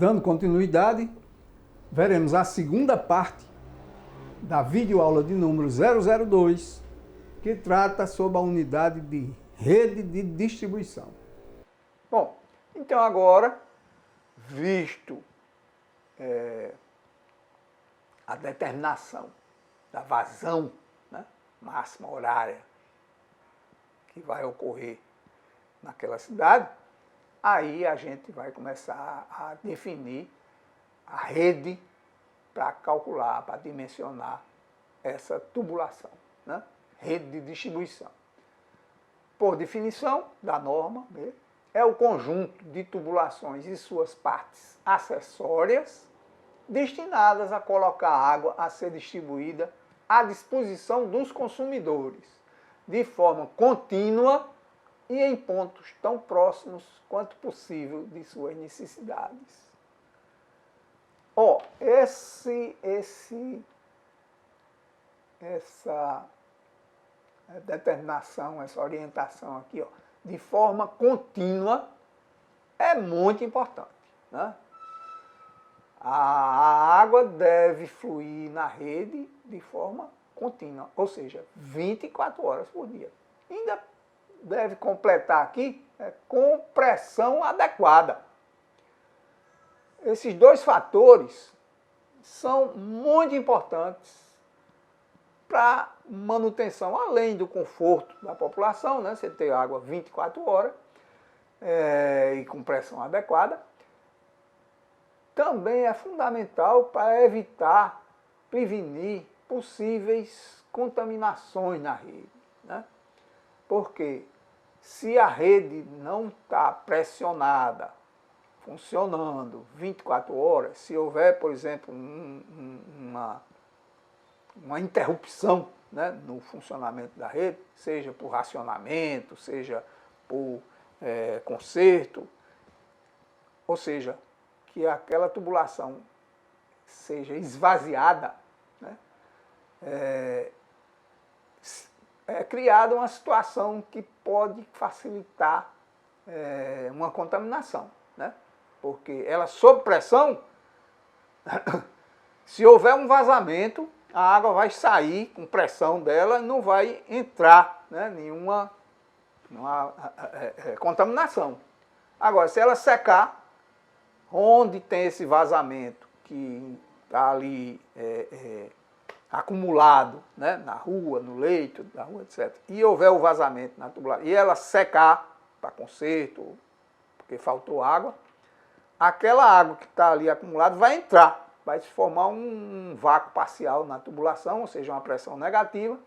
Dando continuidade, veremos a segunda parte da videoaula de número 002, que trata sobre a unidade de rede de distribuição. Bom, então agora, visto a determinação da vazão, né, máxima horária que vai ocorrer naquela cidade, aí a gente vai começar a definir a rede para calcular, para dimensionar essa tubulação, né? Rede de distribuição. Por definição da norma, é o conjunto de tubulações e suas partes acessórias destinadas a colocar água a ser distribuída à disposição dos consumidores, de forma contínua e em pontos tão próximos quanto possível de suas necessidades. Essa determinação, essa orientação aqui, de forma contínua, é muito importante, né? A água deve fluir na rede de forma contínua, ou seja, 24 horas por dia. Ainda deve completar aqui com pressão adequada. Esses dois fatores são muito importantes para manutenção, além do conforto da população, né? Você ter água 24 horas e com pressão adequada. Também é fundamental para evitar, prevenir possíveis contaminações na rede, né? Porque se a rede não está pressionada, funcionando 24 horas, se houver, por exemplo, uma interrupção, né, no funcionamento da rede, seja por racionamento, seja por conserto, ou seja, que aquela tubulação seja esvaziada, né, é criada uma situação que pode facilitar uma contaminação, né? Porque ela, sob pressão, se houver um vazamento, a água vai sair com pressão dela e não vai entrar, né, nenhuma contaminação. Agora, se ela secar, onde tem esse vazamento que está ali acumulado, né, na rua, no leito da rua, etc., e houver o vazamento na tubulação, e ela secar para conserto, porque faltou água, aquela água que está ali acumulada vai entrar, vai se formar um vácuo parcial na tubulação, ou seja, uma pressão negativa,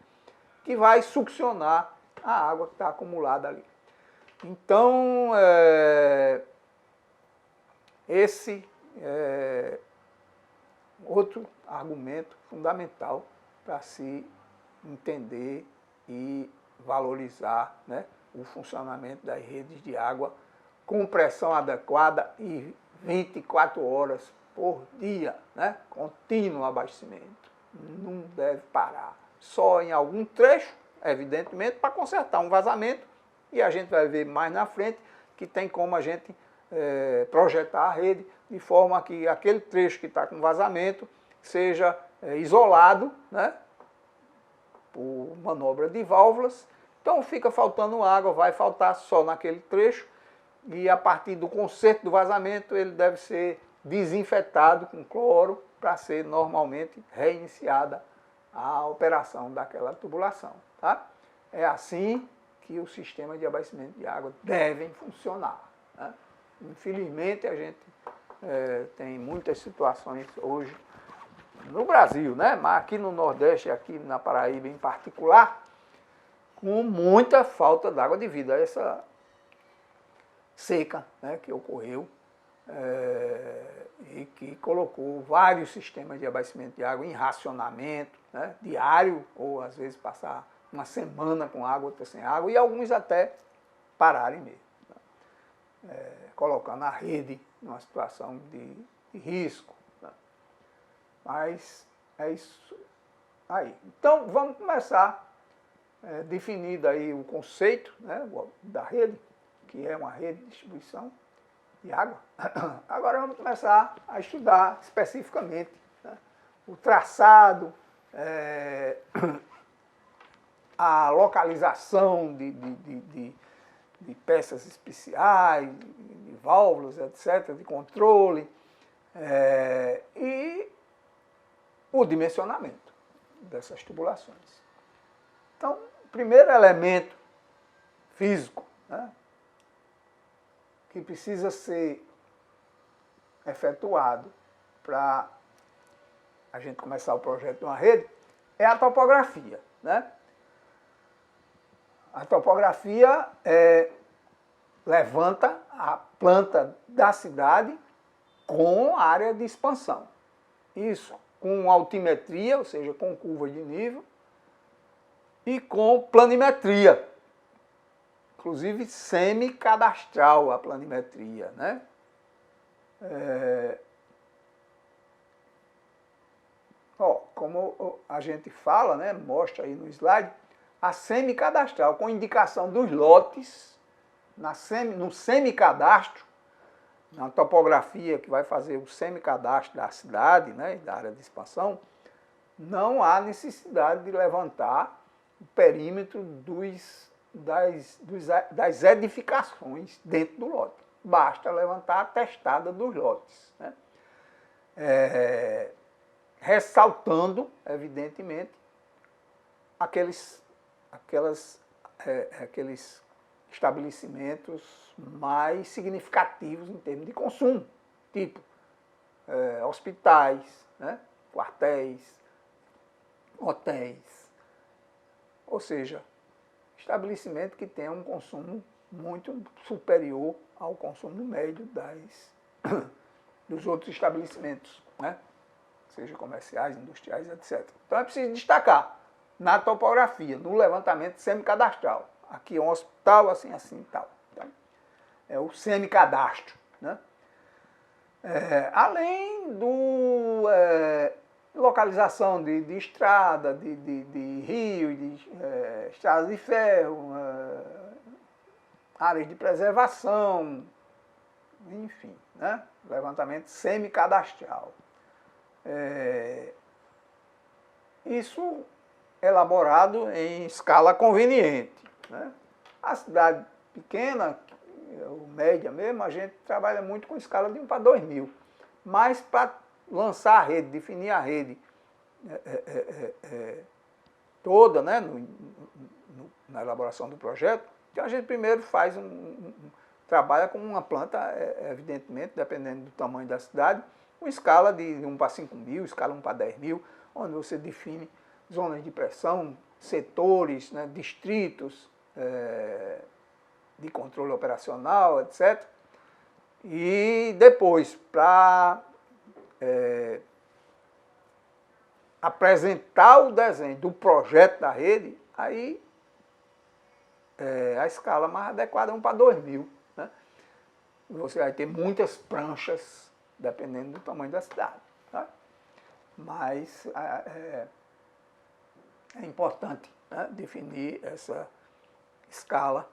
que vai succionar a água que está acumulada ali. Então, esse é outro argumento fundamental para se entender e valorizar, né, o funcionamento das redes de água com pressão adequada e 24 horas por dia, né, contínuo abastecimento. Não deve parar. Só em algum trecho, evidentemente, para consertar um vazamento, e a gente vai ver mais na frente que tem como a gente projetar a rede de forma que aquele trecho que está com vazamento seja isolado, né, por manobra de válvulas. Então fica faltando água, vai faltar só naquele trecho, e a partir do conserto do vazamento ele deve ser desinfetado com cloro para ser normalmente reiniciada a operação daquela tubulação, tá? É assim que o sistema de abastecimento de água devem funcionar, né? Infelizmente a gente tem muitas situações hoje no Brasil, né? Mas aqui no Nordeste, aqui na Paraíba em particular, com muita falta d'água devido a essa seca, né, que ocorreu e que colocou vários sistemas de abastecimento de água em racionamento, né, diário, ou às vezes passar uma semana com água, outra sem água, e alguns até pararem mesmo, né, colocando a rede numa situação de risco, né. Mas é isso aí. Então vamos começar definido aí o conceito, né, da rede, que é uma rede de distribuição. de água. Agora vamos começar a estudar especificamente, né, o traçado, a localização de peças especiais, de válvulas, etc., de controle, e o dimensionamento dessas tubulações. Então, o primeiro elemento físico, né, que precisa ser efetuado para a gente começar o projeto de uma rede é a topografia, né? A topografia levanta a planta da cidade com área de expansão. Isso com altimetria, ou seja, com curva de nível, e com planimetria. Inclusive semi-cadastral a planimetria, né? Como a gente fala, né, mostra aí no slide, a semi-cadastral, com indicação dos lotes, no semi-cadastro, na topografia que vai fazer o semi-cadastro da cidade, né, da área de expansão, não há necessidade de levantar o perímetro das edificações dentro do lote. Basta levantar a testada dos lotes, né? Ressaltando, evidentemente, aqueles estabelecimentos mais significativos em termos de consumo, tipo hospitais, né, quartéis, hotéis, ou seja, estabelecimento que tenha um consumo muito superior ao consumo médio dos outros estabelecimentos, né? Seja comerciais, industriais, etc. Então é preciso destacar na topografia, no levantamento semicadastral. Aqui é um hospital, assim, assim e tal. Tá? É o semicadastro, né? Além do localização de estrada, de rio, de estradas de ferro, áreas de preservação, enfim, né? Levantamento semicadastral. Isso elaborado em escala conveniente, né? A cidade pequena, ou média mesmo, a gente trabalha muito com escala de 1 para 2.000. Mas para lançar a rede, definir a rede toda, né, na elaboração do projeto, então a gente primeiro faz trabalha com uma planta, evidentemente, dependendo do tamanho da cidade, com escala de 1 para 5.000, escala 1 para 10.000, onde você define zonas de pressão, setores, né, distritos de controle operacional, etc. E depois, para apresentar o desenho do projeto da rede, aí a escala mais adequada é 1 para 2.000. Né? Você vai ter muitas pranchas, dependendo do tamanho da cidade. Tá? Mas é importante, né, definir essa escala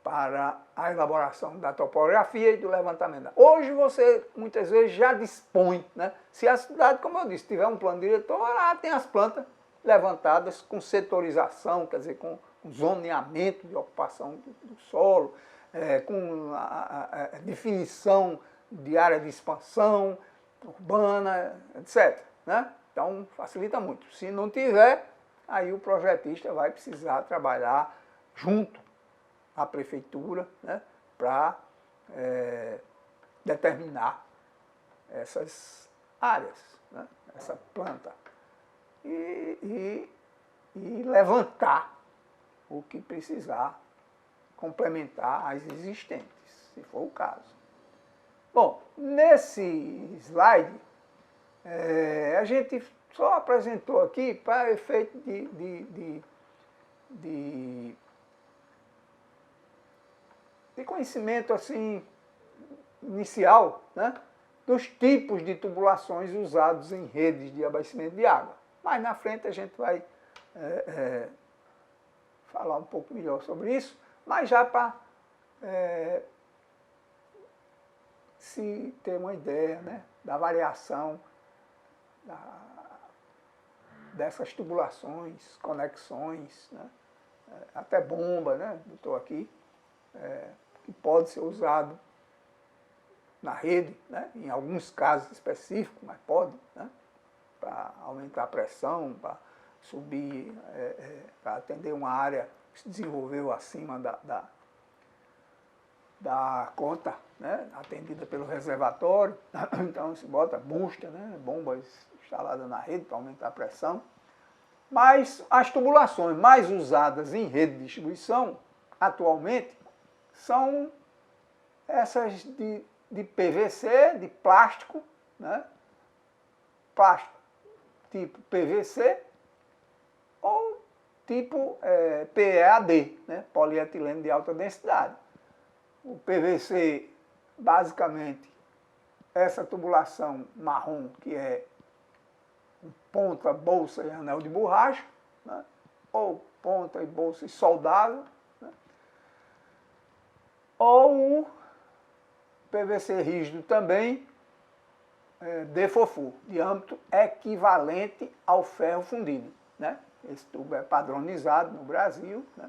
para a elaboração da topografia e do levantamento. Hoje você muitas vezes já dispõe, né? Se a cidade, como eu disse, tiver um plano diretor, lá tem as plantas levantadas com setorização, quer dizer, com zoneamento de ocupação do solo, com a definição de área de expansão urbana, etc. Né? Então facilita muito. Se não tiver, aí o projetista vai precisar trabalhar junto à prefeitura, né, para determinar essas áreas, né, essa planta, e levantar o que precisar, complementar as existentes, se for o caso. Bom, nesse slide, a gente só apresentou aqui para efeito de conhecimento assim inicial, né, dos tipos de tubulações usados em redes de abastecimento de água. Mais na frente a gente vai falar um pouco melhor sobre isso, mas já para se ter uma ideia, né, da variação dessas tubulações, conexões, né, até bomba, né, estou aqui, que pode ser usado na rede, né, em alguns casos específicos, mas pode, né, para aumentar a pressão, para subir, para atender uma área que se desenvolveu acima da conta, né, atendida pelo reservatório. Então se bota booster, né, bombas instaladas na rede para aumentar a pressão. Mas as tubulações mais usadas em rede de distribuição, atualmente, são essas de PVC, de plástico, né, plástico tipo PVC, ou tipo PEAD, né, polietileno de alta densidade. O PVC, basicamente, essa tubulação marrom, que é ponta, bolsa e anel de borracha, né, ou ponta e bolsa e soldável, né, ou o PVC rígido também, DFOFU, diâmetro equivalente ao ferro fundido, né? Esse tubo é padronizado no Brasil, né?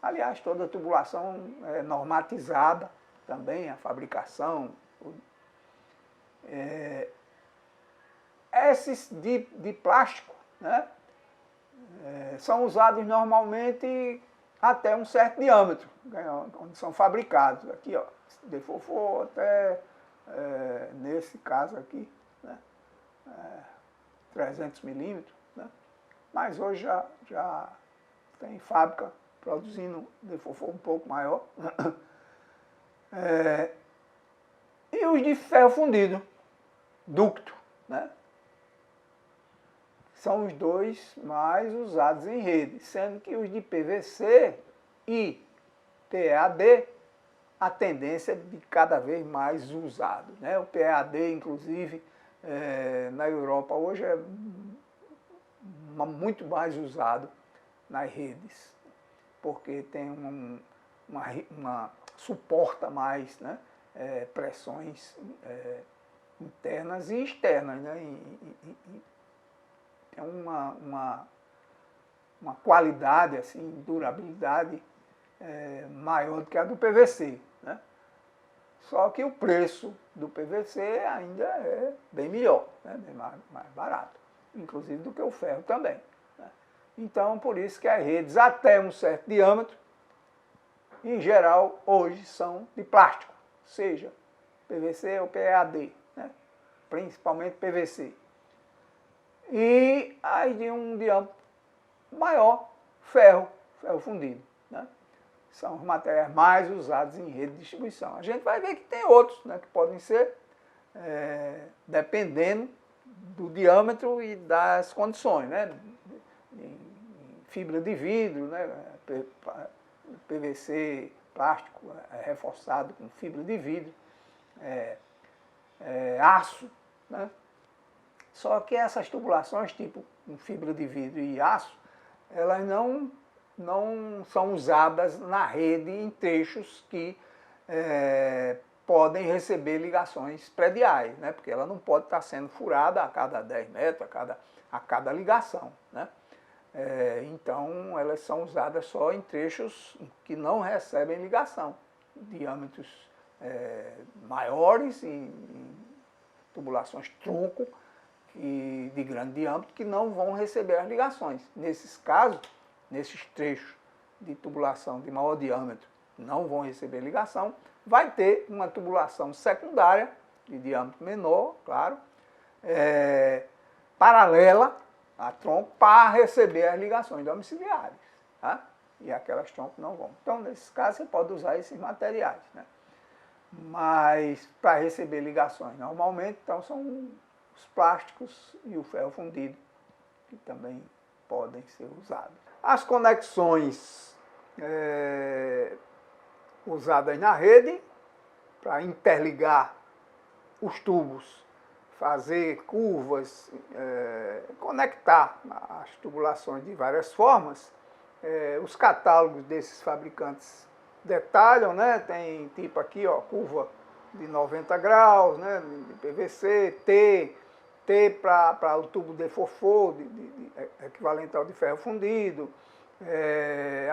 Aliás, toda a tubulação é normatizada também, a fabricação. Esses de plástico, né, são usados normalmente até um certo diâmetro, onde são fabricados. Aqui, ó, DFOFU até, nesse caso aqui, né, 300 milímetros, né? Mas hoje já tem fábrica produzindo DFOFU um pouco maior. E os de ferro fundido, ducto, né? São os dois mais usados em rede, sendo que os de PVC e PEAD, a tendência é de cada vez mais usado, né? O PEAD, inclusive, na Europa hoje é muito mais usado nas redes, porque tem suporta mais, né, pressões internas e externas, né? Tem uma qualidade, assim, durabilidade maior do que a do PVC, né? Só que o preço do PVC ainda é bem melhor, né? Bem mais barato, inclusive do que o ferro também, né? Então, por isso que as redes até um certo diâmetro, em geral, hoje são de plástico, seja PVC ou PEAD, né? Principalmente PVC. E aí de um diâmetro maior, ferro fundido, né? São os materiais mais usados em rede de distribuição. A gente vai ver que tem outros, né, que podem ser, dependendo do diâmetro e das condições, né? Em fibra de vidro, né? PVC, plástico reforçado com fibra de vidro, aço, né? Só que essas tubulações, tipo com fibra de vidro e aço, elas não são usadas na rede em trechos que podem receber ligações prediais, né? Porque ela não pode estar sendo furada a cada 10 metros, a cada ligação, né? Então, elas são usadas só em trechos que não recebem ligação, diâmetros maiores e tubulações tronco e de grande diâmetro que não vão receber as ligações. Nesses casos, nesses trechos de tubulação de maior diâmetro não vão receber ligação, vai ter uma tubulação secundária de diâmetro menor, claro, paralela a tronco para receber as ligações domiciliares, tá? E aquelas troncos não vão. Então, nesses casos, você pode usar esses materiais, né? Mas para receber ligações, normalmente, então, são os plásticos e o ferro fundido, que também podem ser usados. As conexões usadas na rede, para interligar os tubos, fazer curvas, conectar as tubulações de várias formas, os catálogos desses fabricantes detalham, né? Tem tipo aqui, ó, curva de 90 graus, né, de PVC, T para o tubo de fofô, equivalente ao de ferro fundido.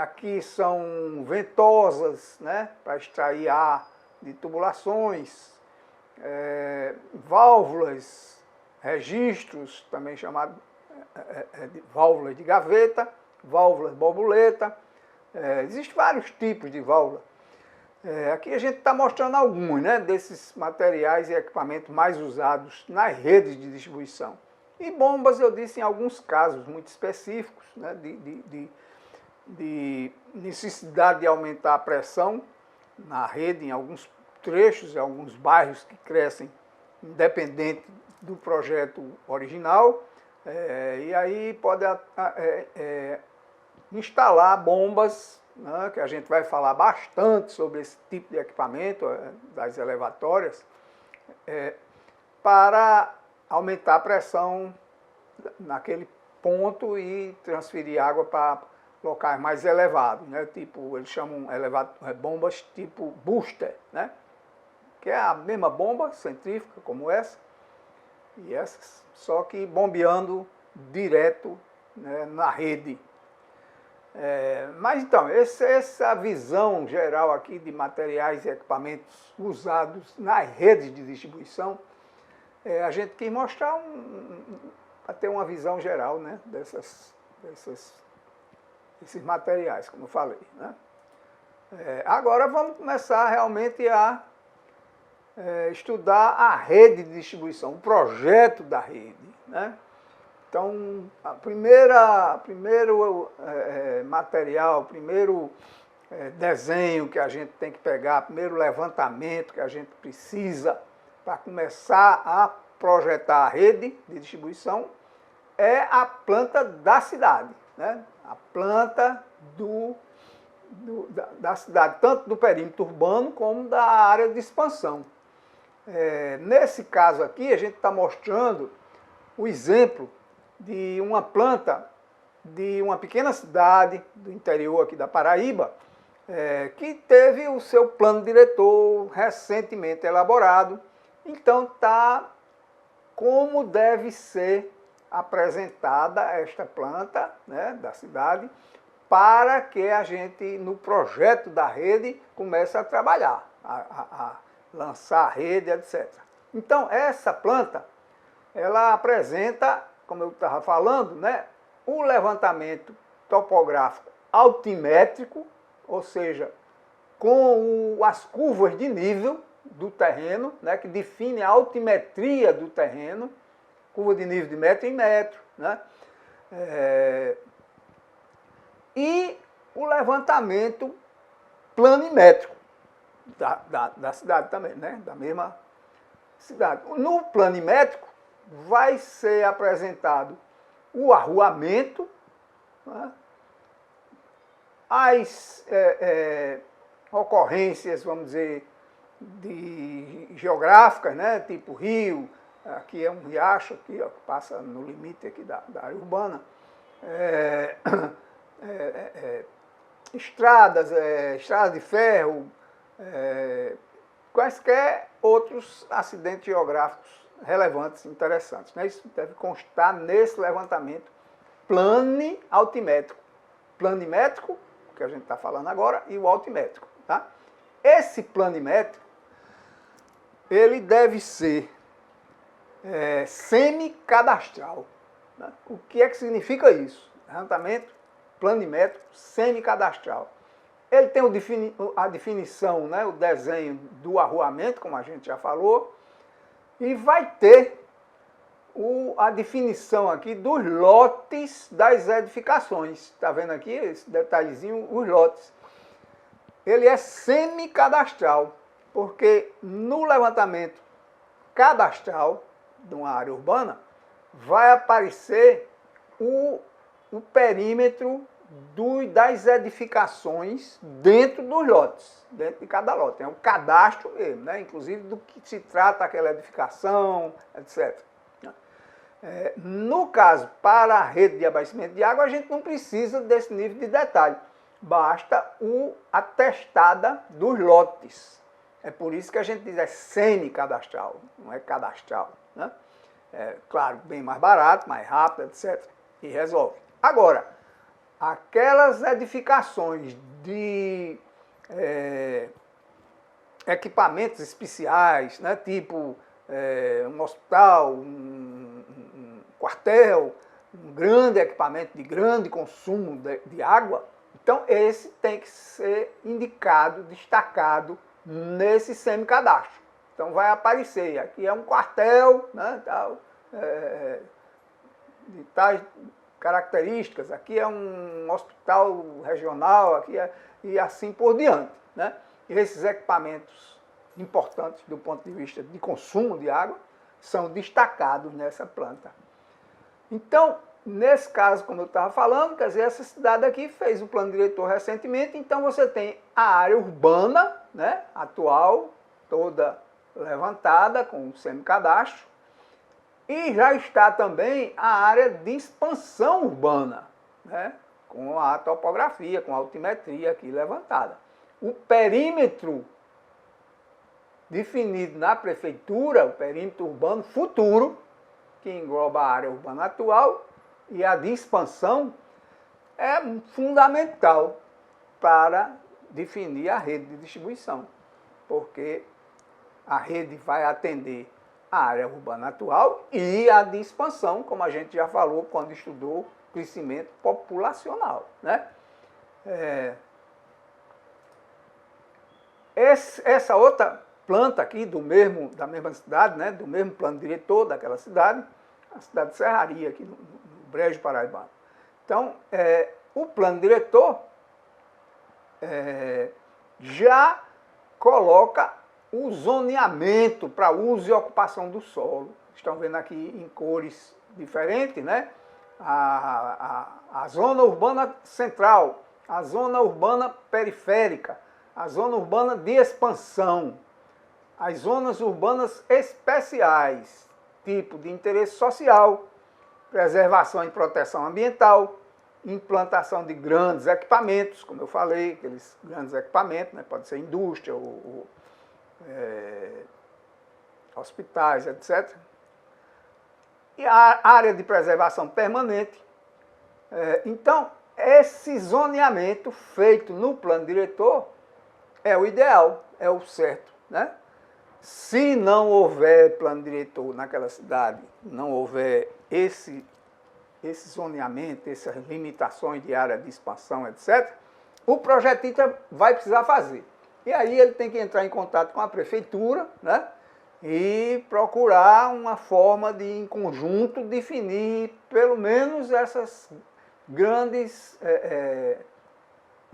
Aqui são ventosas, né, para extrair ar de tubulações, válvulas, registros, também chamado de válvulas de gaveta, válvulas borboleta. Existem vários tipos de válvula. Aqui a gente está mostrando alguns, né, desses materiais e equipamentos mais usados nas redes de distribuição. E bombas, eu disse, em alguns casos muito específicos, né, de necessidade de aumentar a pressão na rede, em alguns trechos, em alguns bairros que crescem independente do projeto original. E aí pode instalar bombas, né, que a gente vai falar bastante sobre esse tipo de equipamento, das elevatórias, para aumentar a pressão naquele ponto e transferir água para locais mais elevados, né? Tipo, eles chamam bombas tipo booster, né? Que é a mesma bomba centrífuga como essa, e essas, só que bombeando direto, né, na rede. Mas então, essa visão geral aqui de materiais e equipamentos usados nas redes de distribuição, a gente quis mostrar para ter uma visão geral, né, desses materiais, como eu falei, né? Agora vamos começar realmente a estudar a rede de distribuição, o projeto da rede, né? Então, primeiro material, primeiro desenho que a gente tem que pegar, primeiro levantamento que a gente precisa para começar a projetar a rede de distribuição é a planta da cidade, né? A planta da cidade, tanto do perímetro urbano como da área de expansão. Nesse caso aqui, a gente está mostrando o exemplo de uma planta de uma pequena cidade do interior aqui da Paraíba, que teve o seu plano diretor recentemente elaborado. Então está como deve ser apresentada esta planta, né, da cidade, para que a gente, no projeto da rede, comece a trabalhar, a lançar a rede, etc. Então, essa planta, ela apresenta, como eu estava falando, né, o levantamento topográfico altimétrico, ou seja, com as curvas de nível do terreno, né, que define a altimetria do terreno, curva de nível de metro em metro, né? E o levantamento planimétrico da cidade também, né? Da mesma cidade. No planimétrico vai ser apresentado o arruamento, né? As ocorrências, vamos dizer, geográficas, né? Tipo rio, aqui é um riacho aqui, ó, que passa no limite aqui da área urbana, estradas de ferro, quaisquer outros acidentes geográficos relevantes, interessantes, né? Isso deve constar nesse levantamento plani-altimétrico. Planimétrico, que a gente está falando agora, e o altimétrico. Tá? Esse planimétrico, ele deve ser semicadastral. Né? O que é que significa isso? Levantamento planimétrico semicadastral. Ele tem a definição, né, o desenho do arruamento, como a gente já falou, e vai ter a definição aqui dos lotes das edificações. Está vendo aqui esse detalhezinho, os lotes. Ele é semicadastral, porque no levantamento cadastral de uma área urbana vai aparecer o perímetro das edificações dentro dos lotes, dentro de cada lote. É um cadastro mesmo, né? Inclusive do que se trata aquela edificação, etc. No caso, para a rede de abastecimento de água, a gente não precisa desse nível de detalhe. Basta a testada dos lotes. É por isso que a gente diz é semi-cadastral, não é cadastral, né? É, claro, bem mais barato, mais rápido, etc. E resolve. Agora, aquelas edificações de equipamentos especiais, né, tipo um hospital, um quartel, um grande equipamento de grande consumo de água, então esse tem que ser indicado, destacado nesse semicadastro. Então vai aparecer, aqui é um quartel, né, tal, de tais características, aqui é um hospital regional, e assim por diante, né? E esses equipamentos importantes do ponto de vista de consumo de água são destacados nessa planta. Então, nesse caso, como eu estava falando, quer dizer, essa cidade aqui fez um plano diretor recentemente, então você tem a área urbana, né, atual, toda levantada com o semicadastro, e já está também a área de expansão urbana, né, com a topografia, com a altimetria aqui levantada. O perímetro definido na prefeitura, o perímetro urbano futuro, que engloba a área urbana atual, e a de expansão, é fundamental para definir a rede de distribuição, porque a rede vai atender a área urbana atual e a de expansão, como a gente já falou quando estudou crescimento populacional, né? Essa outra planta aqui da mesma cidade, né, do mesmo plano diretor daquela cidade, a cidade de Serraria, aqui no Brejo Paraibano. Então, o plano diretor já coloca o zoneamento para uso e ocupação do solo. Estão vendo aqui em cores diferentes, né? A zona urbana central, a zona urbana periférica, a zona urbana de expansão, as zonas urbanas especiais, tipo de interesse social, preservação e proteção ambiental, implantação de grandes equipamentos, como eu falei, aqueles grandes equipamentos, né, pode ser indústria, hospitais, etc. E a área de preservação permanente. Então, esse zoneamento feito no plano diretor é o ideal, é o certo, né? Se não houver plano diretor naquela cidade, não houver esse zoneamento, essas limitações de área de expansão, etc., o projetista vai precisar fazer. E aí ele tem que entrar em contato com a prefeitura, né, e procurar uma forma de, em conjunto, definir pelo menos essas grandes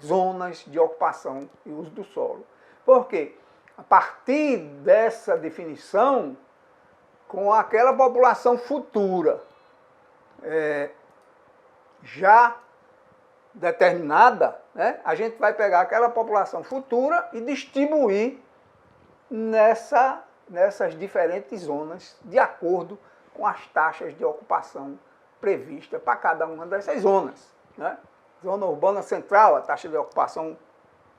zonas de ocupação e uso do solo. Por quê? A partir dessa definição, com aquela população futura já determinada, né, a gente vai pegar aquela população futura e distribuir nessas diferentes zonas, de acordo com as taxas de ocupação previstas para cada uma dessas zonas, né? Zona urbana central, a taxa de ocupação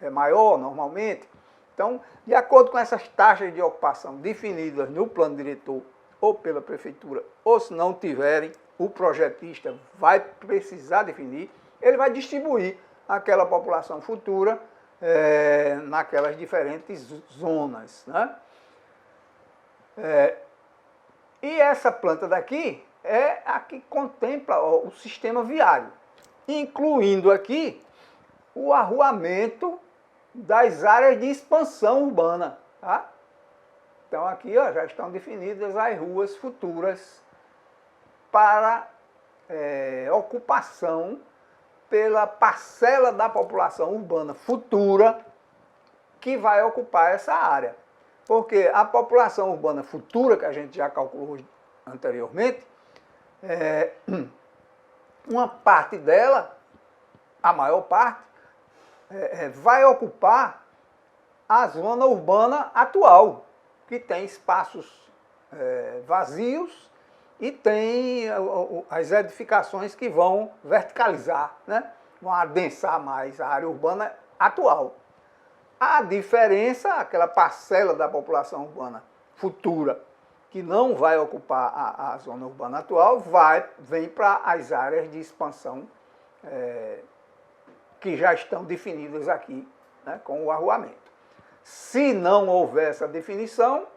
é maior normalmente. Então, de acordo com essas taxas de ocupação definidas no plano diretor ou pela prefeitura, ou se não tiverem, o projetista vai precisar definir, ele vai distribuir aquela população futura naquelas diferentes zonas, né? E essa planta daqui é a que contempla o sistema viário, incluindo aqui o arruamento das áreas de expansão urbana, tá? Então aqui já estão definidas as ruas futuras para ocupação pela parcela da população urbana futura que vai ocupar essa área. Porque a população urbana futura, que a gente já calculou anteriormente, uma parte dela, a maior parte, vai ocupar a zona urbana atual, que tem espaços vazios e tem as edificações que vão verticalizar, né? Vão adensar mais a área urbana atual. A diferença, aquela parcela da população urbana futura que não vai ocupar a zona urbana atual, vem para as áreas de expansão que já estão definidas aqui, né, com o arruamento. Se não houver essa definição,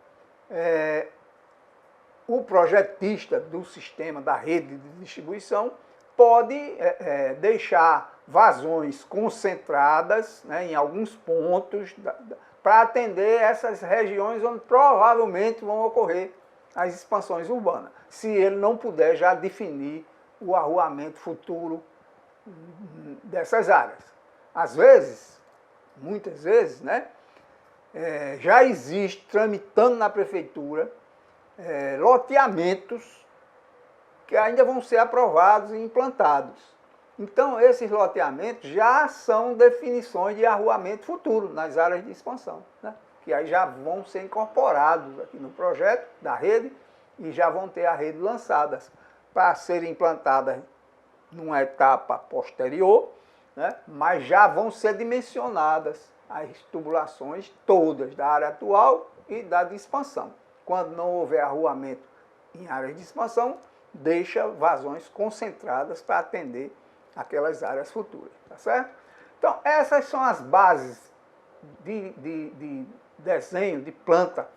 o projetista do sistema, da rede de distribuição, pode deixar vazões concentradas, né, em alguns pontos, para atender essas regiões onde provavelmente vão ocorrer as expansões urbanas, se ele não puder já definir o arruamento futuro dessas áreas. Às vezes, muitas vezes, né, já existe, tramitando na prefeitura, loteamentos que ainda vão ser aprovados e implantados. Então, esses loteamentos já são definições de arruamento futuro nas áreas de expansão, né? Que aí já vão ser incorporados aqui no projeto da rede e já vão ter a rede lançadas para serem implantadas numa etapa posterior, né? Mas já vão ser dimensionadas as tubulações todas da área atual e da de expansão. Quando não houver arruamento em áreas de expansão, deixa vazões concentradas para atender aquelas áreas futuras, tá certo? Então, essas são as bases de desenho, de planta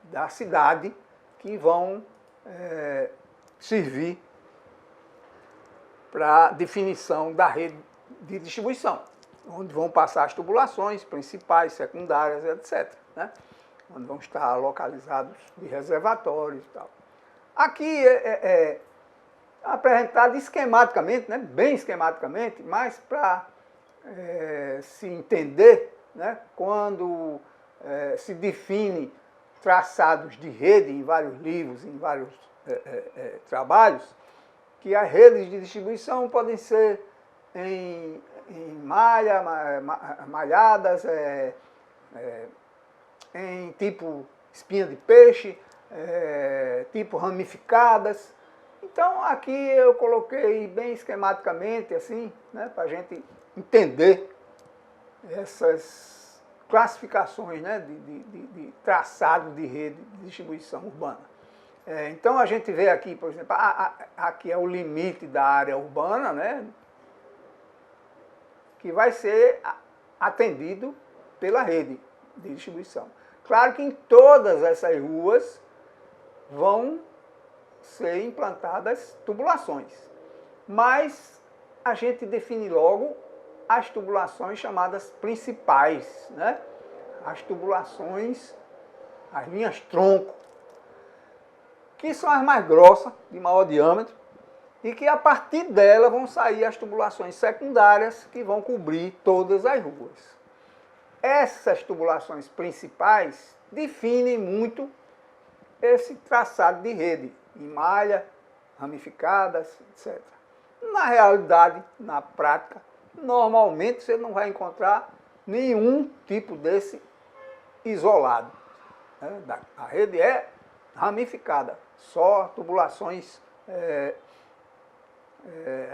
da cidade que vão servir para definição da rede de distribuição, onde vão passar as tubulações principais, secundárias, etc., né? Onde vão estar localizados de reservatórios e tal. Aqui é apresentado esquematicamente, né, bem esquematicamente, mas para se entender, né, quando se define traçados de rede em vários livros, em vários trabalhos, que as redes de distribuição podem ser em malha, malhadas, em tipo espinha de peixe, tipo ramificadas. Então, aqui eu coloquei bem esquematicamente, assim, né, para a gente entender essas classificações, né, de traçado de rede de distribuição urbana. Então, a gente vê aqui, por exemplo, aqui é o limite da área urbana, né, que vai ser atendido pela rede de distribuição. Claro que em todas essas ruas vão ser implantadas tubulações, mas a gente define logo as tubulações chamadas principais, né? As tubulações, as linhas tronco, que são as mais grossas, de maior diâmetro, e que a partir dela vão sair as tubulações secundárias que vão cobrir todas as ruas. Essas tubulações principais definem muito esse traçado de rede, em malha, ramificadas, etc. Na realidade, na prática, normalmente você não vai encontrar nenhum tipo desse isolado, né? A rede é ramificada, só tubulações,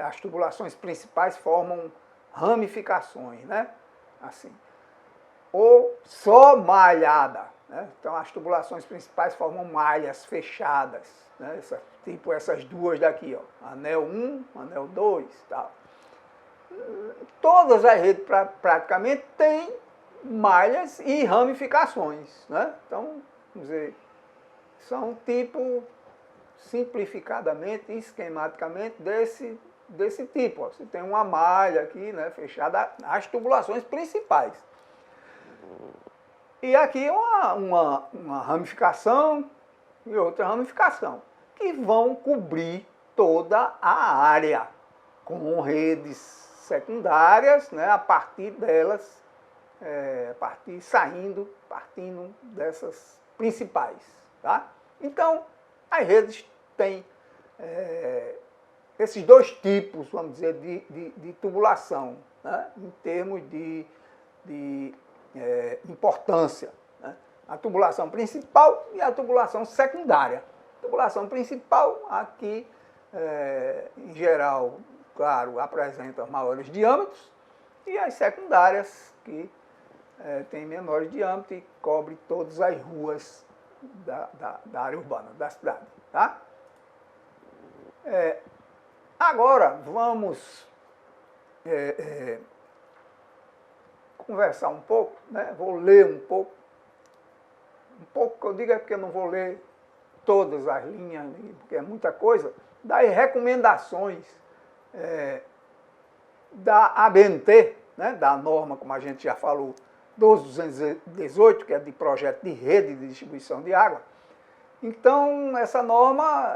as tubulações principais formam ramificações, né? Assim. Ou só malhada, né? Então as tubulações principais formam malhas fechadas, né? Tipo essas duas daqui, ó, anel 1, anel 2 e tal. Todas as redes praticamente têm malhas e ramificações, né? Então, vamos dizer, são tipo, simplificadamente, esquematicamente, desse tipo. Ó. Você tem uma malha aqui, né, fechada, as tubulações principais. E aqui uma ramificação e outra ramificação, que vão cobrir toda a área, com redes secundárias, né, a partir delas, partindo dessas principais. Tá? Então, as redes têm esses dois tipos, vamos dizer, de tubulação, né, em termos de importância, né? A tubulação principal e a tubulação secundária. A tubulação principal, aqui, em geral, claro, apresenta maiores diâmetros, e as secundárias, que tem menores diâmetros e cobre todas as ruas da área urbana, da cidade. Tá? Agora, vamos conversar um pouco, né? Vou ler um pouco que eu digo é porque eu não vou ler todas as linhas, porque é muita coisa, das recomendações da ABNT, né? Da norma, como a gente já falou, 12218, que é de projeto de rede de distribuição de água. Então, essa norma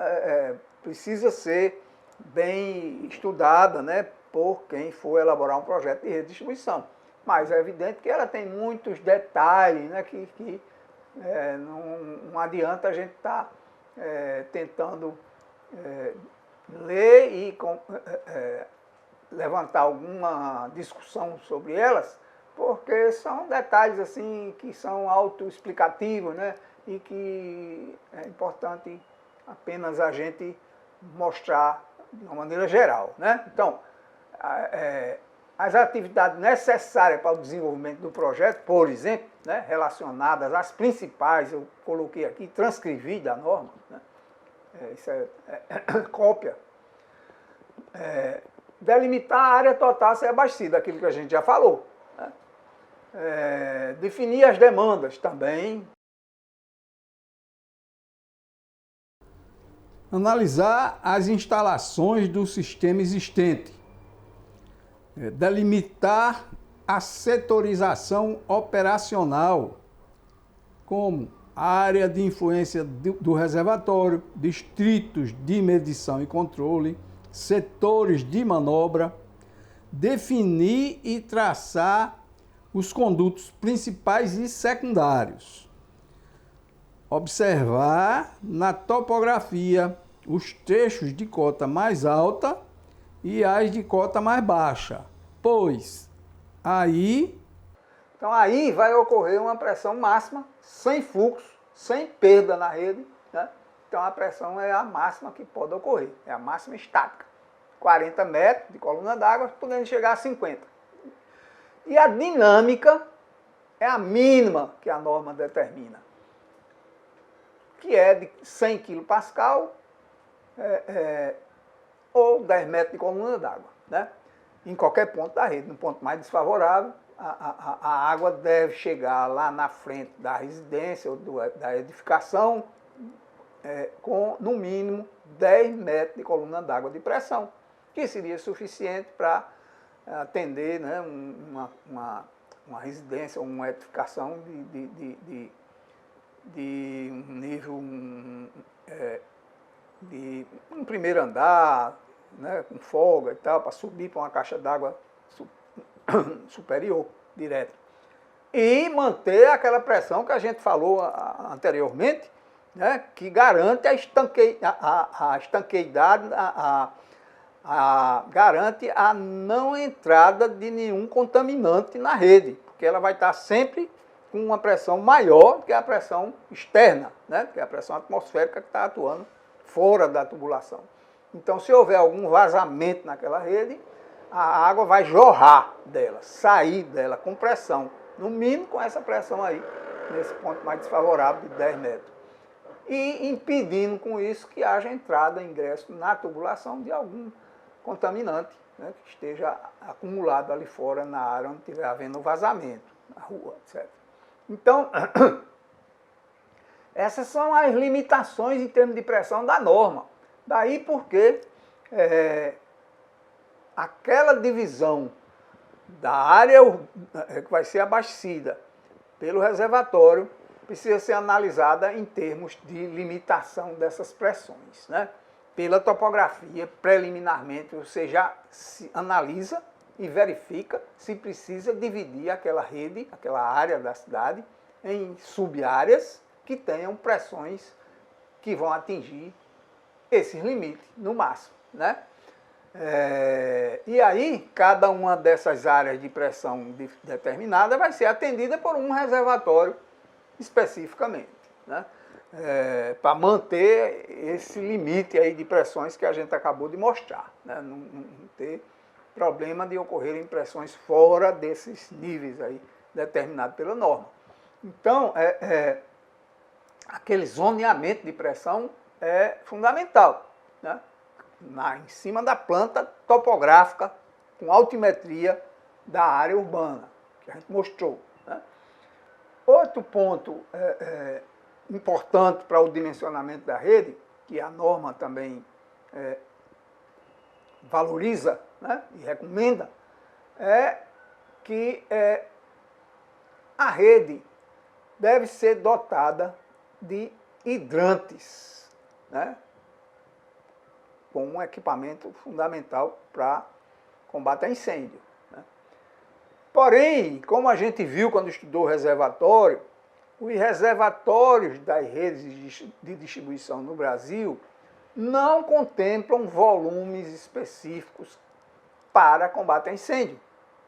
precisa ser bem estudada, né, por quem for elaborar um projeto de rede de distribuição. Mas é evidente que ela tem muitos detalhes, né, que não adianta a gente estar tentando ler e levantar alguma discussão sobre elas, porque são detalhes assim que são autoexplicativos, né, e que é importante apenas a gente mostrar de uma maneira geral, né? Então, as atividades necessárias para o desenvolvimento do projeto, por exemplo, né, relacionadas às principais, eu coloquei aqui, transcrevi da norma, né? Isso é cópia. Delimitar a área total a ser abastecida, aquilo que a gente já falou, né? Definir as demandas também. Analisar as instalações do sistema existente. Delimitar a setorização operacional, como área de influência do reservatório, distritos de medição e controle, setores de manobra, definir e traçar os condutos principais e secundários. Observar na topografia os trechos de cota mais alta e as de cota mais baixa, pois aí... Então aí vai ocorrer uma pressão máxima, sem fluxo, sem perda na rede, né? Então a pressão é a máxima que pode ocorrer, é a máxima estática. 40 metros de coluna d'água, podendo chegar a 50. E a dinâmica é a mínima que a norma determina, que é de 100 kPa ou 10 metros de coluna d'água, né? Em qualquer ponto da rede. No ponto mais desfavorável, a água deve chegar lá na frente da residência ou da edificação com, no mínimo, 10 metros de coluna d'água de pressão, que seria suficiente para atender, né, uma residência ou uma edificação de um nível de um primeiro andar, né, com folga e tal, para subir para uma caixa d'água superior, direto. E manter aquela pressão que a gente falou anteriormente, né, que garante a estanqueidade, garante a não entrada de nenhum contaminante na rede, porque ela vai estar sempre com uma pressão maior do que a pressão externa, né, que é a pressão atmosférica que está atuando fora da tubulação. Então, se houver algum vazamento naquela rede, a água vai jorrar dela, sair dela com pressão, no mínimo com essa pressão aí, nesse ponto mais desfavorável de 10 metros. E impedindo com isso que haja entrada, ingresso na tubulação de algum contaminante, né, que esteja acumulado ali fora na área onde estiver havendo vazamento, na rua, etc. Então, essas são as limitações em termos de pressão da norma. Daí porque aquela divisão da área que vai ser abastecida pelo reservatório precisa ser analisada em termos de limitação dessas pressões, né? Pela topografia, preliminarmente, você já se analisa e verifica se precisa dividir aquela rede, aquela área da cidade, em sub-áreas que tenham pressões que vão atingir esses limites no máximo, né? E aí, cada uma dessas áreas de pressão determinada vai ser atendida por um reservatório especificamente, né? Para manter esse limite aí de pressões que a gente acabou de mostrar, né? Não ter problema de ocorrerem pressões fora desses níveis aí determinado pela norma. Então, aquele zoneamento de pressão é fundamental, né? Em cima da planta topográfica, com altimetria da área urbana, que a gente mostrou, né? Outro ponto importante para o dimensionamento da rede, que a norma também valoriza, né, e recomenda, é que a rede deve ser dotada de hidrantes, né, com um equipamento fundamental para combate a incêndio, né. Porém, como a gente viu quando estudou o reservatório, os reservatórios das redes de distribuição no Brasil não contemplam volumes específicos para combate a incêndio.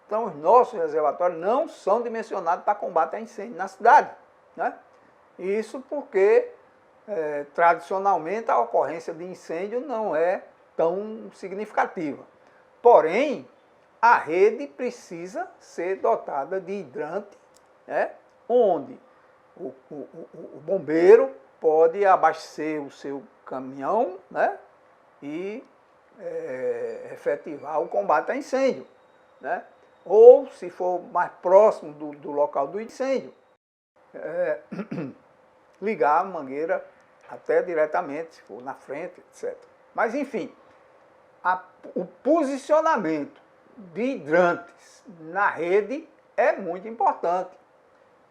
Então, os nossos reservatórios não são dimensionados para combate a incêndio na cidade, né? Isso porque, tradicionalmente, a ocorrência de incêndio não é tão significativa. Porém, a rede precisa ser dotada de hidrante, né, onde o bombeiro pode abastecer o seu caminhão, né, e efetivar o combate a incêndio, né? Ou, se for mais próximo do local do incêndio, ligar a mangueira até diretamente, se for na frente, etc. Mas, enfim, o posicionamento de hidrantes na rede é muito importante.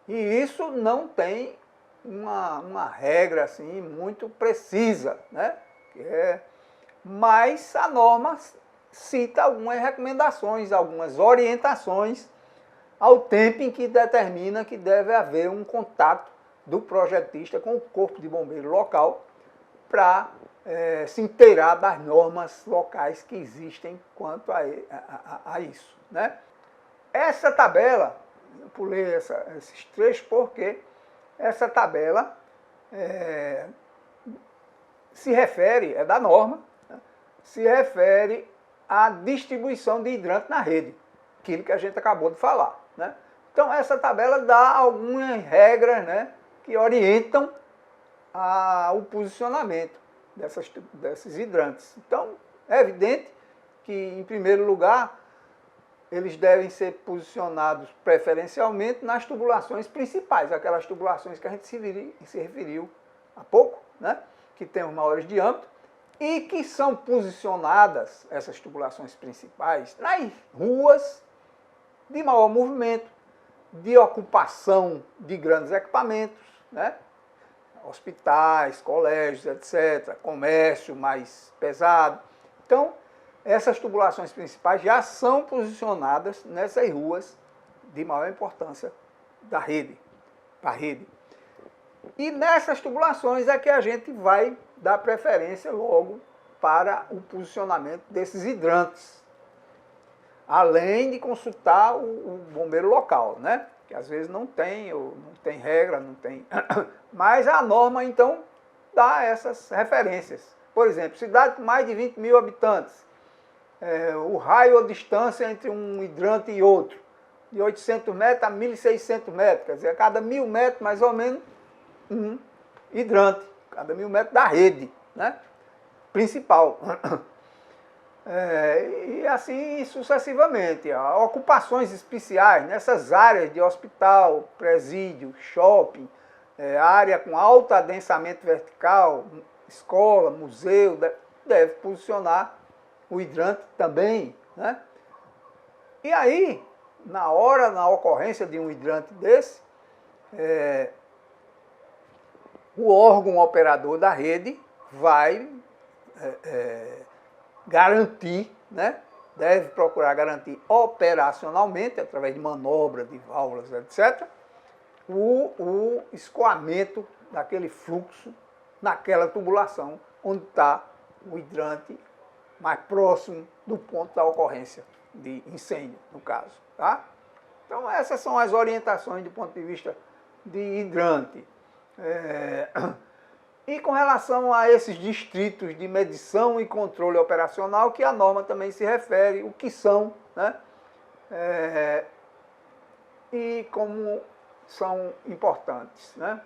E isso não tem uma regra assim muito precisa, né? Mas a norma cita algumas recomendações, algumas orientações ao tempo em que determina que deve haver um contato do projetista com o corpo de bombeiro local para se inteirar das normas locais que existem quanto a isso, né? Essa tabela, eu pulei esses três porque essa tabela se refere, é da norma, né? Se refere à distribuição de hidrante na rede, aquilo que a gente acabou de falar, né? Então, essa tabela dá algumas regras, né, que orientam o posicionamento desses hidrantes. Então, é evidente que, em primeiro lugar, eles devem ser posicionados preferencialmente nas tubulações principais, aquelas tubulações que a gente se referiu há pouco, né, que têm os maiores diâmetros, e que são posicionadas, essas tubulações principais, nas ruas de maior movimento, de ocupação de grandes equipamentos, né, hospitais, colégios, etc., comércio mais pesado. Então, essas tubulações principais já são posicionadas nessas ruas de maior importância da rede, para a rede. E nessas tubulações é que a gente vai dar preferência logo para o posicionamento desses hidrantes, além de consultar o bombeiro local, né? Que às vezes não tem regra, não tem. Mas a norma, então, dá essas referências. Por exemplo, cidade com mais de 20 mil habitantes, o raio ou distância entre um hidrante e outro, de 800 metros a 1.600 metros, quer dizer, a cada 1.000 metros, mais ou menos, um hidrante, cada 1.000 metros da rede, né, principal. E assim sucessivamente. Ocupações especiais nessas áreas de hospital, presídio, shopping, área com alto adensamento vertical, escola, museu, deve posicionar o hidrante também, né? E aí, na ocorrência de um hidrante desse, o órgão operador da rede vai garantir, né? Deve procurar garantir operacionalmente, através de manobra, de válvulas, etc., o escoamento daquele fluxo naquela tubulação onde está o hidrante mais próximo do ponto da ocorrência de incêndio, no caso, tá? Então, essas são as orientações do ponto de vista de hidrante. E com relação a esses distritos de medição e controle operacional, que a norma também se refere, o que são, né? e como são importantes, né?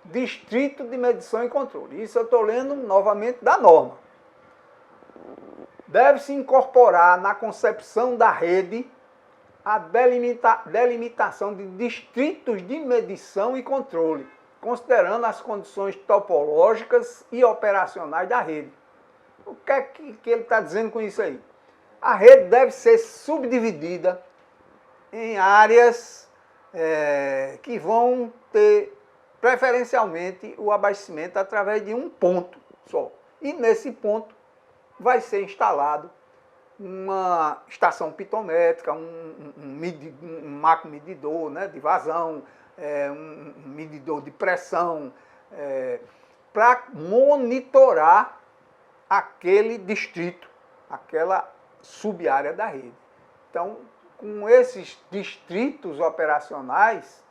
Distrito de medição e controle. Isso eu estou lendo novamente da norma. Deve-se incorporar na concepção da rede a delimitação de distritos de medição e controle, considerando as condições topológicas e operacionais da rede. O que é que ele está dizendo com isso aí? A rede deve ser subdividida em áreas que vão ter preferencialmente o abastecimento através de um ponto só. E nesse ponto vai ser instalado uma estação pitométrica, um macromedidor, né, de vazão, um medidor de pressão, para monitorar aquele distrito, aquela subárea da rede. Então, com esses distritos operacionais,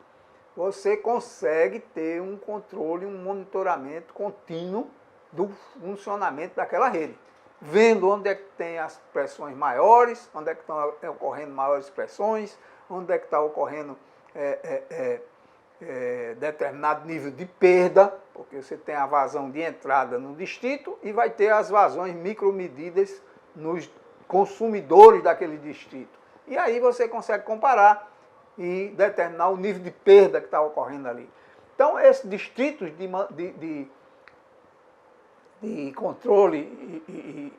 você consegue ter um controle, um monitoramento contínuo do funcionamento daquela rede. Vendo onde é que tem as pressões maiores, onde é que estão ocorrendo maiores pressões, onde é que está ocorrendo determinado nível de perda, porque você tem a vazão de entrada no distrito e vai ter as vazões micromedidas nos consumidores daquele distrito. E aí você consegue comparar e determinar o nível de perda que está ocorrendo ali. Então, esses distritos de controle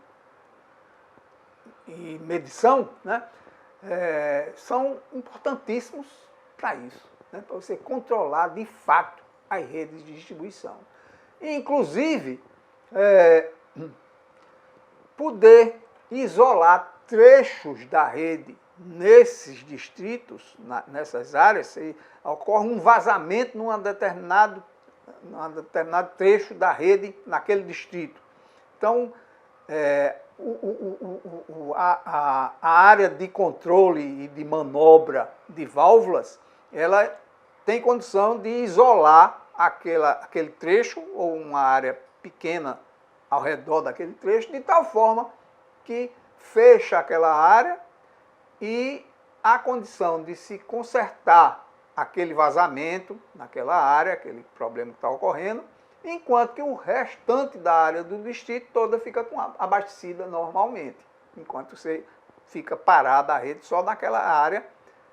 e medição, né, são importantíssimos para isso, né, para você controlar de fato as redes de distribuição. Inclusive, poder isolar trechos da rede nesses distritos, nessas áreas, se ocorre um vazamento num determinado trecho da rede naquele distrito. Então, a área de controle e de manobra de válvulas, ela tem condição de isolar aquele trecho ou uma área pequena ao redor daquele trecho, de tal forma que fecha aquela área e a condição de se consertar aquele vazamento naquela área, aquele problema que está ocorrendo, enquanto que o restante da área do distrito toda fica abastecida normalmente, enquanto você fica parada a rede só naquela área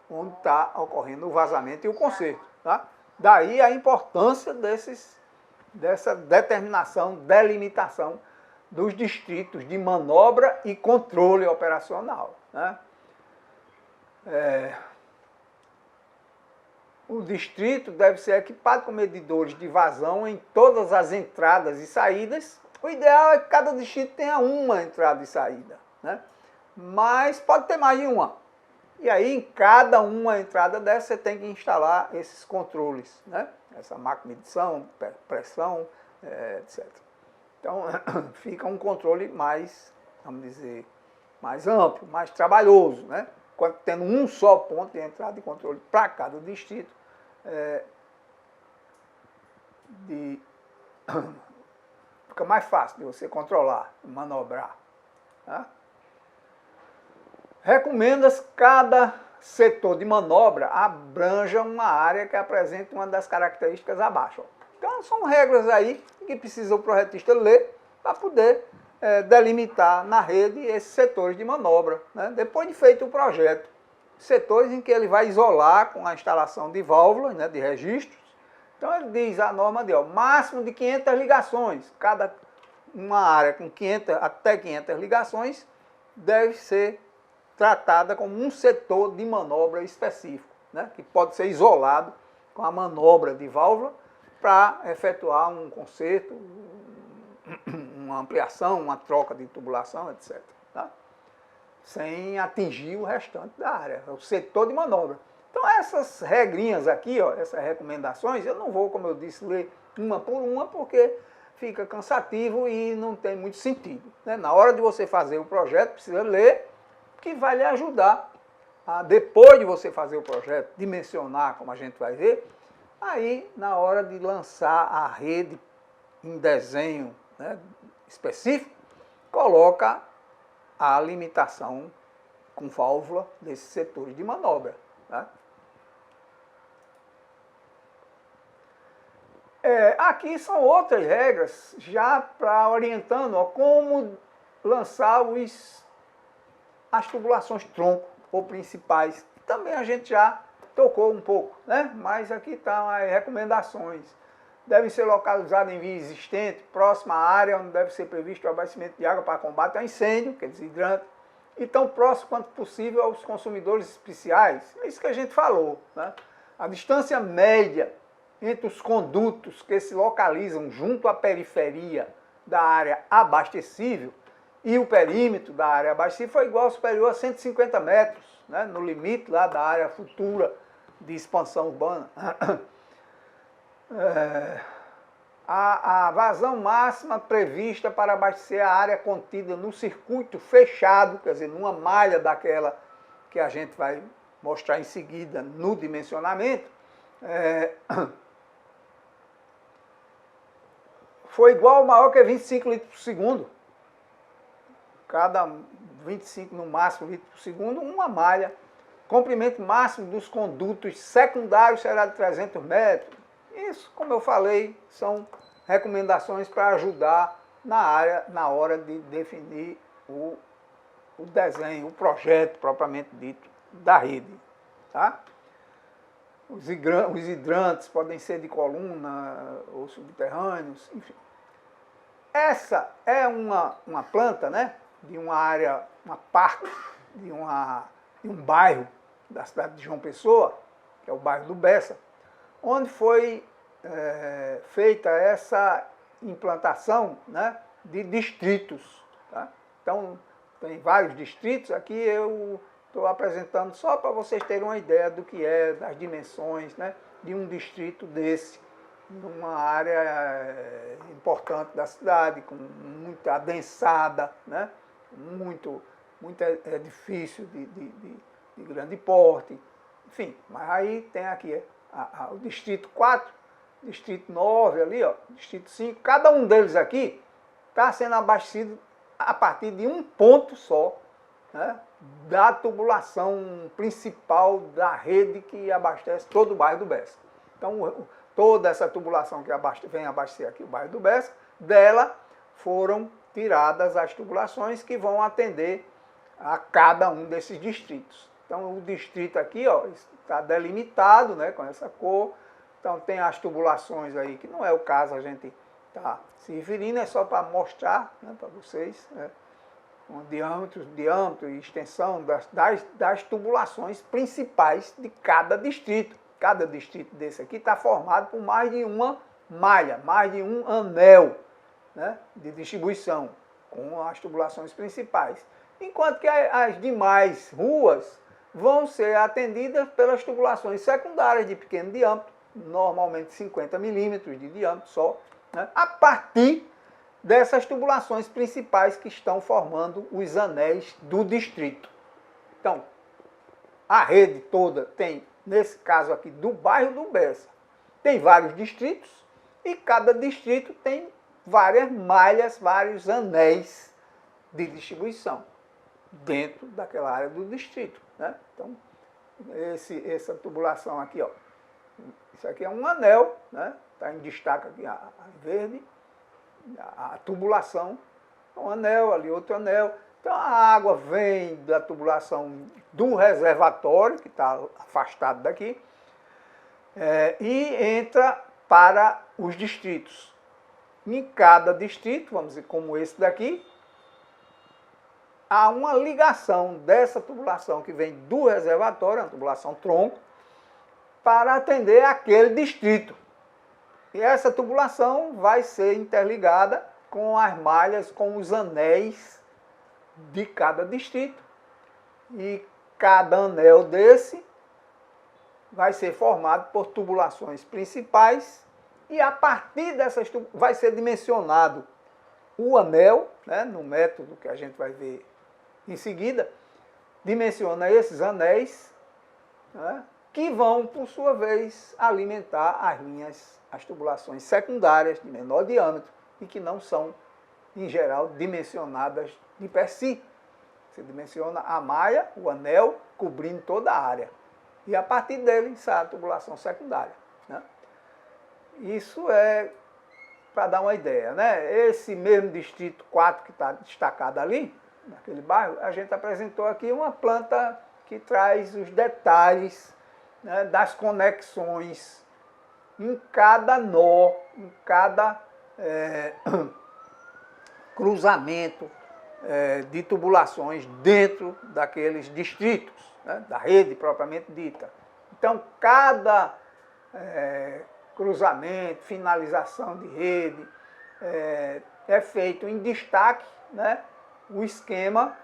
onde está ocorrendo o vazamento e o conserto. Tá? Daí a importância dessa determinação, delimitação dos distritos de manobra e controle operacional. Né? O distrito deve ser equipado com medidores de vazão em todas as entradas e saídas. O ideal é que cada distrito tenha uma entrada e saída, né? Mas pode ter mais de uma. E aí, em cada uma entrada dessa, você tem que instalar esses controles, né? Essa macromedição, pressão, etc. Então, fica um controle mais, vamos dizer, mais amplo, mais trabalhoso, né? Quando tendo um só ponto de entrada e controle para cada distrito, fica mais fácil de você controlar, manobrar. Tá? Recomenda-se cada setor de manobra abranja uma área que apresenta uma das características abaixo. Então, são regras aí que precisa o projetista ler para poder delimitar na rede esses setores de manobra. Né? Depois de feito o projeto, setores em que ele vai isolar com a instalação de válvulas, né, de registros. Então, ele diz a norma de máximo de 500 ligações. Cada uma área com até 500 ligações deve ser tratada como um setor de manobra específico, né, que pode ser isolado com a manobra de válvula para efetuar um conserto, uma ampliação, uma troca de tubulação, etc. Tá? Sem atingir o restante da área, o setor de manobra. Então essas regrinhas aqui, essas recomendações, eu não vou, como eu disse, ler uma por uma, porque fica cansativo e não tem muito sentido. Né? Na hora de você fazer o projeto, precisa ler, que vai lhe ajudar a, depois de você fazer o projeto, dimensionar, como a gente vai ver, aí na hora de lançar a rede em desenho, né, específico, coloca a limitação com válvula desses setores de manobra. Tá? Aqui são outras regras, já para orientando como lançar as tubulações tronco ou principais. Também a gente já tocou um pouco, né? Mas aqui estão as recomendações. Devem ser localizadas em via existente, próxima à área onde deve ser previsto o abastecimento de água para combate ao incêndio, que é desidrante, e tão próximo quanto possível aos consumidores especiais. É isso que a gente falou, né? A distância média entre os condutos que se localizam junto à periferia da área abastecível e o perímetro da área abastecível foi igual ou superior a 150 metros, né, no limite lá da área futura de expansão urbana. A vazão máxima prevista para abastecer a área contida no circuito fechado, quer dizer, numa malha daquela que a gente vai mostrar em seguida no dimensionamento, foi igual ou maior que 25 litros por segundo. Cada 25 no máximo litros por segundo, uma malha. Comprimento máximo dos condutos secundários será de 300 metros. Isso, como eu falei, são recomendações para ajudar na hora de definir o desenho, o projeto propriamente dito da rede. Tá? Os hidrantes podem ser de coluna ou subterrâneos, enfim. Essa é uma planta, né, de uma área, uma parte de um bairro da cidade de João Pessoa, que é o bairro do Bessa, onde foi feita essa implantação, né, de distritos. Tá? Então, tem vários distritos, aqui eu estou apresentando só para vocês terem uma ideia do que é, das dimensões, né, de um distrito desse, numa área importante da cidade, com muita adensada, né, muito edifício de grande porte, enfim. Mas aí tem aqui o distrito 4, distrito 9 ali, ó, distrito 5, cada um deles aqui está sendo abastecido a partir de um ponto só, né, da tubulação principal da rede que abastece todo o bairro do Bessa. Então, toda essa tubulação que vem abastecer aqui o bairro do Bessa, dela foram tiradas as tubulações que vão atender a cada um desses distritos. Então, o distrito aqui, ó, está delimitado, né, com essa cor. Então, tem as tubulações aí, que não é o caso a gente tá se referindo, é só para mostrar, né, para vocês, né, um diâmetro e extensão das tubulações principais de cada distrito. Cada distrito desse aqui está formado por mais de uma malha, mais de um anel, né, de distribuição, com as tubulações principais. Enquanto que as demais ruas vão ser atendidas pelas tubulações secundárias de pequeno diâmetro, normalmente 50 milímetros de diâmetro só, né, a partir dessas tubulações principais que estão formando os anéis do distrito. Então, a rede toda tem, nesse caso aqui do bairro do Bessa, tem vários distritos e cada distrito tem várias malhas, vários anéis de distribuição dentro daquela área do distrito, né? Então, essa tubulação aqui, ó, isso aqui é um anel, né? Está em destaque aqui a verde, a tubulação, um anel, ali outro anel. Então a água vem da tubulação do reservatório, que está afastado daqui, e entra para os distritos. Em cada distrito, vamos dizer, como esse daqui, há uma ligação dessa tubulação que vem do reservatório, a tubulação tronco, para atender aquele distrito. E essa tubulação vai ser interligada com as malhas, com os anéis de cada distrito. E cada anel desse vai ser formado por tubulações principais e a partir dessas vai ser dimensionado o anel, né, no método que a gente vai ver em seguida, dimensiona esses anéis, né, que vão, por sua vez, alimentar as tubulações secundárias de menor diâmetro e que não são, em geral, dimensionadas de per si. Você dimensiona a malha, o anel, cobrindo toda a área. E a partir dele sai a tubulação secundária, né? Isso é para dar uma ideia, né? Esse mesmo distrito 4 que está destacado ali, naquele bairro, a gente apresentou aqui uma planta que traz os detalhes, né, das conexões em cada nó, em cada cruzamento de tubulações dentro daqueles distritos, né, da rede propriamente dita. Então, cada cruzamento, finalização de rede, é feito em destaque, né, o esquema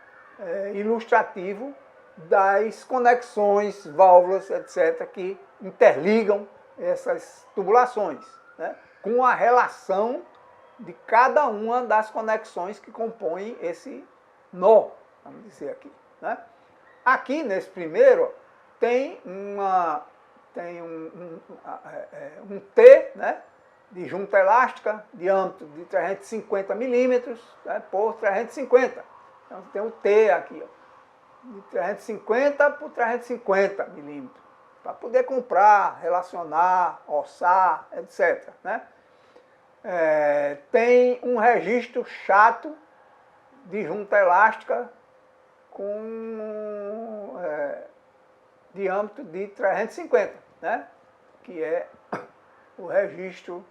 ilustrativo das conexões, válvulas, etc., que interligam essas tubulações, né, com a relação de cada uma das conexões que compõem esse nó, vamos dizer aqui, né. Aqui, nesse primeiro, tem um T, né, de junta elástica, diâmetro de 350 milímetros, né, por 350. Então tem um T aqui, ó, de 350 por 350 milímetros, para poder comprar, relacionar, orçar, etc., né. Tem um registro chato de junta elástica com diâmetro de 350, né, que é o registro,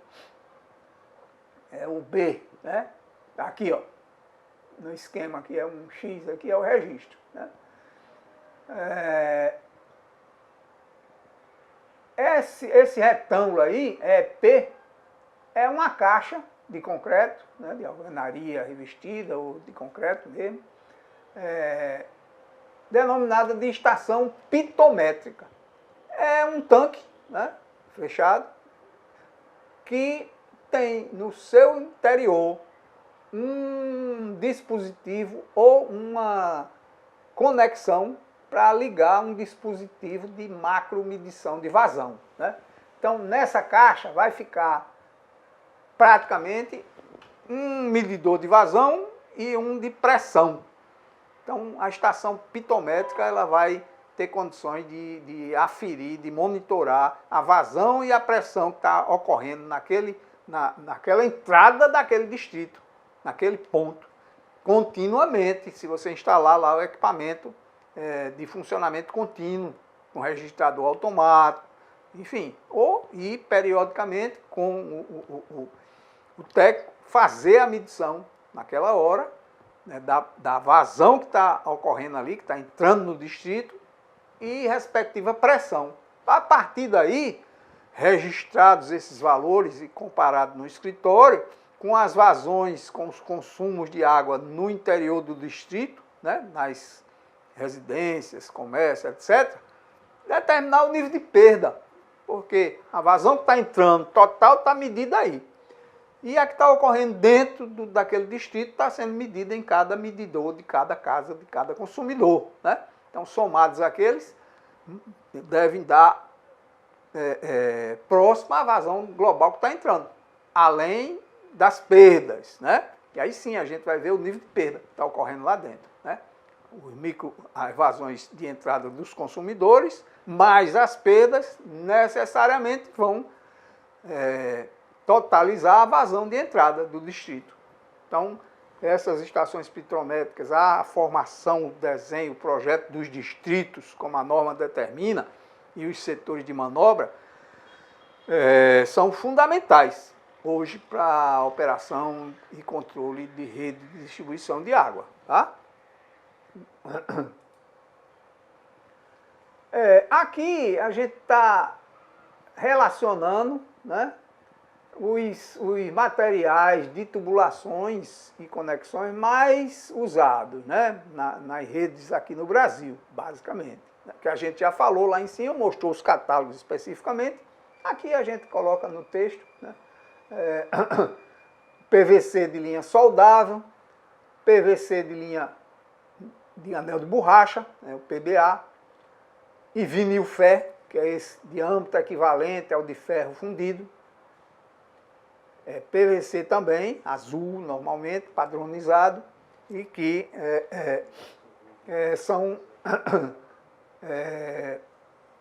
o B, né, aqui, ó, no esquema aqui é um X, aqui é o registro, né. Esse retângulo aí, P, é uma caixa de concreto, né, de alvenaria revestida ou de concreto mesmo, denominada de estação pitométrica. É um tanque, né, fechado, que tem no seu interior um dispositivo ou uma conexão para ligar um dispositivo de macromedição de vazão, né? Então, nessa caixa vai ficar praticamente um medidor de vazão e um de pressão. Então, a estação pitométrica ela vai ter condições de aferir, de monitorar a vazão e a pressão que está ocorrendo naquela entrada daquele distrito, naquele ponto, continuamente, se você instalar lá o equipamento de funcionamento contínuo, com registrador automático, enfim, e periodicamente com o técnico fazer a medição naquela hora, né, da vazão que está ocorrendo ali, que está entrando no distrito, e respectiva pressão. A partir daí, registrados esses valores e comparados no escritório, com as vazões, com os consumos de água no interior do distrito, né, nas residências, comércio, etc., determinar o nível de perda, porque a vazão que está entrando total está medida aí. E a que está ocorrendo dentro daquele distrito está sendo medida em cada medidor de cada casa, de cada consumidor, né? Então, somados aqueles, devem dar próximo à vazão global que está entrando, além das perdas, né? E aí sim a gente vai ver o nível de perda que está ocorrendo lá dentro, né? As vazões de entrada dos consumidores, mais as perdas, necessariamente vão totalizar a vazão de entrada do distrito. Então, essas estações pitométricas, a formação, o desenho, o projeto dos distritos, como a norma determina, e os setores de manobra, são fundamentais hoje para a operação e controle de rede de distribuição de água, tá? Aqui a gente está relacionando, né, os materiais de tubulações e conexões mais usados, né, nas redes aqui no Brasil, basicamente. Que a gente já falou lá em cima, mostrou os catálogos especificamente. Aqui a gente coloca no texto, né, PVC de linha soldável, PVC de linha de anel de borracha, né, o PBA, e vinil fé, que é esse diâmetro equivalente ao de ferro fundido. PVC também, azul normalmente, padronizado, e que são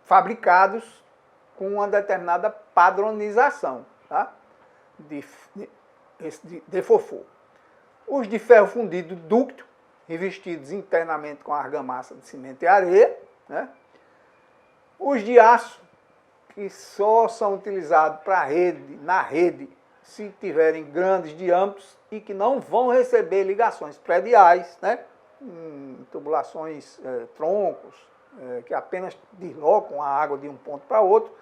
fabricados com uma determinada padronização, tá? de fosfor. Os de ferro fundido dúctil, revestidos internamente com argamassa de cimento e areia, né? Os de aço, que só são utilizados na rede, se tiverem grandes diâmetros e que não vão receber ligações prediais, né? Tubulações, troncos, que apenas deslocam a água de um ponto para outro,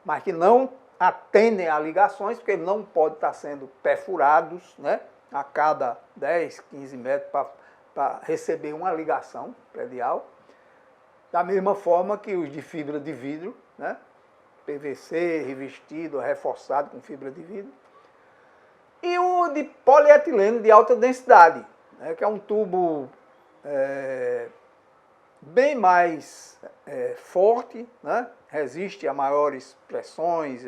mas que não atendem a ligações, porque não podem estar sendo perfurados, né? A cada 10, 15 metros para receber uma ligação predial. Da mesma forma que os de fibra de vidro, né? PVC revestido, reforçado com fibra de vidro. E o de polietileno de alta densidade, né? Que é um tubo bem mais forte, né? Resiste a maiores pressões,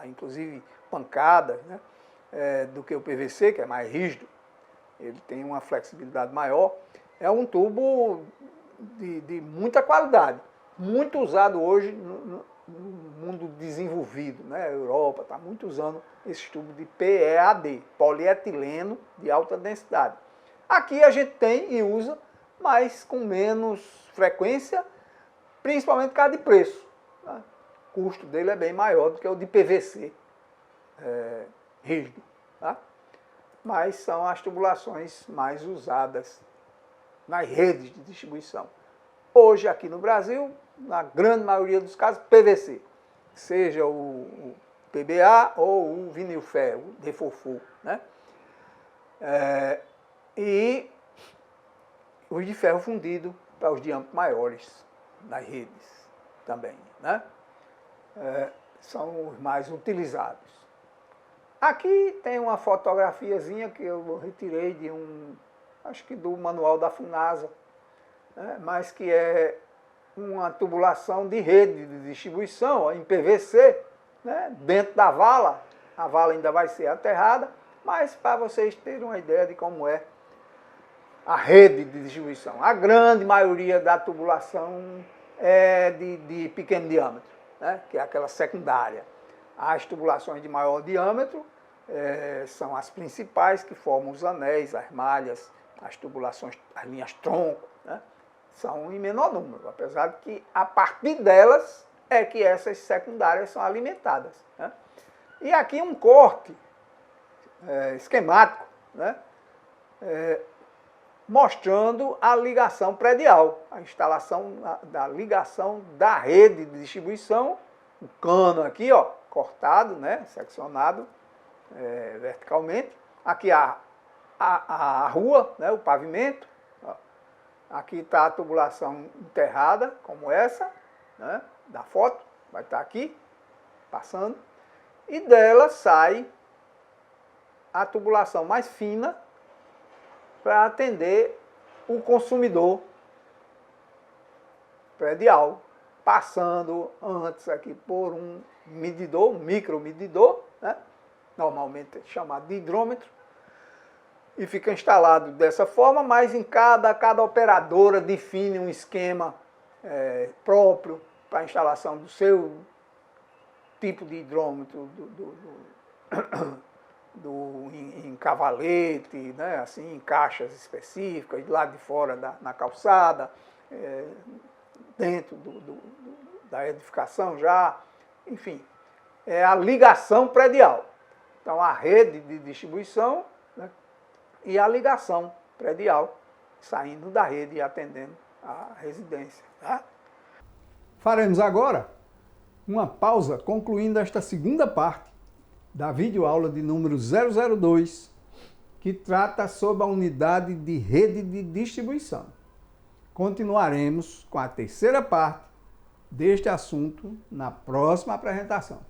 inclusive pancadas, né? Do que o PVC, que é mais rígido. Ele tem uma flexibilidade maior. É um tubo de muita qualidade, muito usado hoje no mundo desenvolvido, né? A Europa está muito usando esse tubo de PEAD, polietileno de alta densidade. Aqui a gente tem e usa, mas com menos frequência, principalmente por causa de preço, né? O custo dele é bem maior do que o de PVC rígido, tá? Mas são as tubulações mais usadas nas redes de distribuição. Hoje, aqui no Brasil, na grande maioria dos casos, PVC. Seja o PBA ou o vinil ferro, o DFOFO, né? E os de ferro fundido para os diâmetros maiores das redes também, né? São os mais utilizados. Aqui tem uma fotografiazinha que eu retirei de acho que do manual da FUNASA, né? Mas que é uma tubulação de rede de distribuição, ó, em PVC, né? Dentro da vala. A vala ainda vai ser aterrada, mas para vocês terem uma ideia de como é a rede de distribuição. A grande maioria da tubulação é de pequeno diâmetro, né? Que é aquela secundária. As tubulações de maior diâmetro são as principais, que formam os anéis, as malhas, as tubulações, as linhas tronco, né? São em menor número, apesar de que a partir delas é que essas secundárias são alimentadas, né? E aqui um corte esquemático, né? Mostrando a ligação predial, a instalação da ligação da rede de distribuição, o cano aqui, ó, cortado, né, seccionado verticalmente. Aqui a rua, né, o pavimento. Ó. Aqui está a tubulação enterrada, como essa, né, da foto, vai estar aqui, passando. E dela sai a tubulação mais fina para atender o consumidor predial, passando antes aqui por um medidor, um micromedidor, né? Normalmente é chamado de hidrômetro, e fica instalado dessa forma, mas em cada operadora define um esquema próprio para a instalação do seu tipo de hidrômetro, em cavalete, né? Assim, em caixas específicas, do lado de fora na calçada, dentro da edificação já, enfim, é a ligação predial. Então, a rede de distribuição, né, e a ligação predial, saindo da rede e atendendo a residência. Tá? Faremos agora uma pausa, concluindo esta segunda parte da videoaula de número 002, que trata sobre a unidade de rede de distribuição. Continuaremos com a terceira parte deste assunto na próxima apresentação.